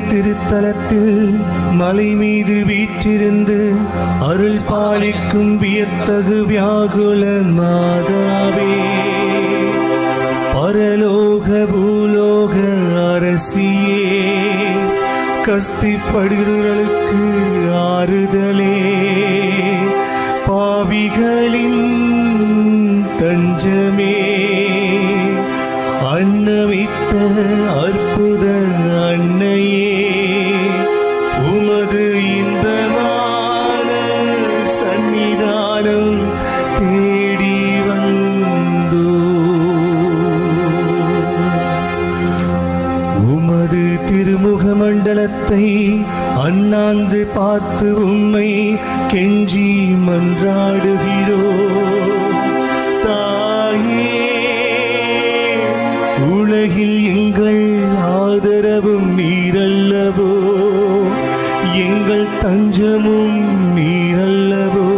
திருத்தலத்தில் மலை மீது வீற்றிருந்து அருள் பாலிக்கும் வியத்தகு வியாகுல மாதாவே, பரலோக பூலோக அரசியே, கஸ்திப்படுகிறவர்களுக்கு ஆறுதலே, பாவிகளின் தஞ்சமே, அன்னமிட்ட அற்புத அன்னையே, உமது இன்பமான சன்னிதானம் தேடி வந்தோ. உமது திருமுக மண்டலத்தை அண்ணாந்து பார்த்து உம்மை கெஞ்சி மன்றாடுகிறோ. தாயே, உலகில் எங்கள் ஆதரவும் நீரல்லவோ, எங்கள் தஞ்சமும் நீரல்லவோ,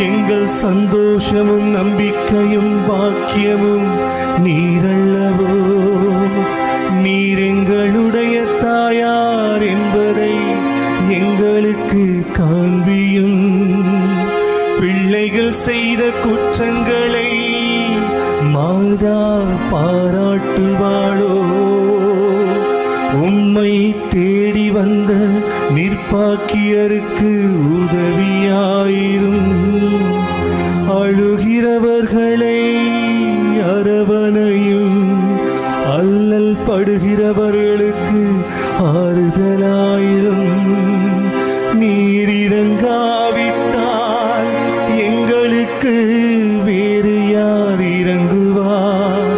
எங்கள் சந்தோஷமும் நம்பிக்கையும் பாக்கியமும் நீரல்லவோ. நீர் எங்களுடைய தாயார் என்பதை எங்களுக்கு காண்பியும். பிள்ளைகள் செய்த குற்றங்களை மாதா பாராட்டுவாளோ. உம்மை தேடி வந்த நிர்பாக்கியருக்கு உதவியாயிரும். அழுகிறவர்களை அரவணையும், அல்லல் படுகிறவர்களுக்கு ஆறுதலாயிரும். நீர் இறங்காவிட்டால் எங்களுக்கு வேறு யார் இறங்குவார்?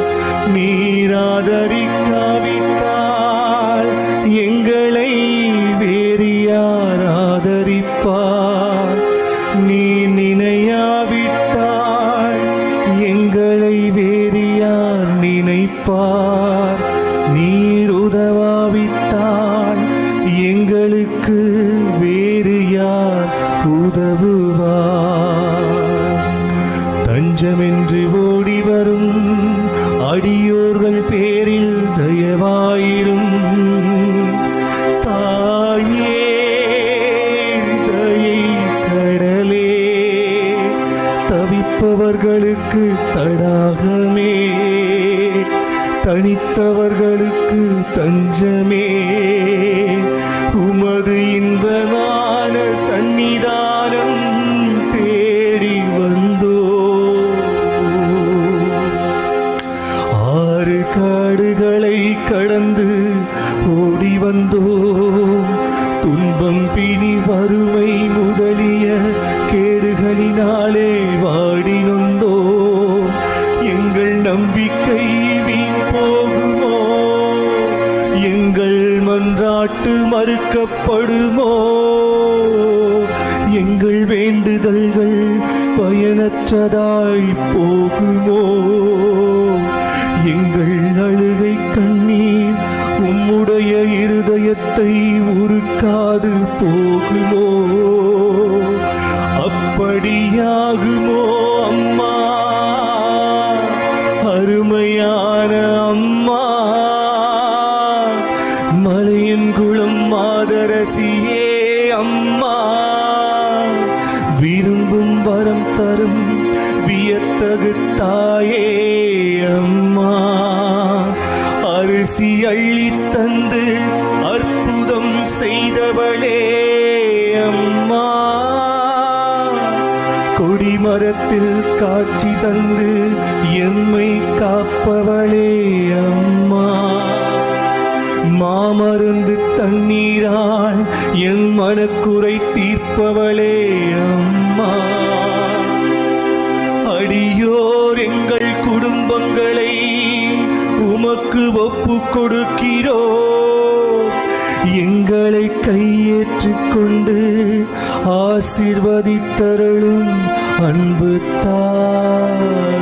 நீர் ஆதரிக்காவிட்டால் எங்களை வேறு யார் ஆதரிப்பார்? நீ நினையாவிட்டால் எங்களை வேறு யார் நினைப்பார்? நீர் உதவாவிட்டால் எங்களுக்கு வேறு யார் உதவுவார்? தஞ்சமென்று ஓடி வரும் அடியோர்கள் பேரில் தயவாயிரும். தாயே, தயை கடலே, தவிப்பவர்களுக்கு தடாகமே, தனித்தவர்களுக்கு தஞ்சமே, உமது இன்பமான சன்னிதானம் தேடி வந்தோ. ஆறு காடுகளை கடந்து ஓடி வந்தோ. துன்பம் பிணி வறுமை முதலிய கேடுகளினாலே வாடி நொந்தோ. எங்கள் நம்பிக்கை வீண் போகுமோ? எங்கள் மன்றாட்டு மறுக்கப்படுமோ? எங்கள் வேண்டுதல்கள் பயனற்றதாய் போகுமோ? எங்கள் அழுகை கண்ணீர் உம்முடைய இருதயத்தை உருக்காது போகுமோ? அப்படியாகுமோ அம்மா, அருமையான அம்மா, மலையின் குளம் மாதரசியே அம்மா, விரும்பும் வரம் தரும் வியத்தகு தாயே அம்மா, அரிசி அள்ளி தந்து அற்புதம் செய்தவளே அம்மா, கொடிமரத்தில் காட்சி தந்து எம்மை காப்பவளே அம்மா, மாமருந்து தண்ணீரால் என் மனக்குறை தீர்ப்பவளே அம்மா, அடியோர் எங்கள் குடும்பங்களை உமக்கு ஒப்பு கொடுக்கிறோ. எங்களை கையேற்றுக் கொண்டு ஆசீர்வதித்தருளும் அன்பு தாயே.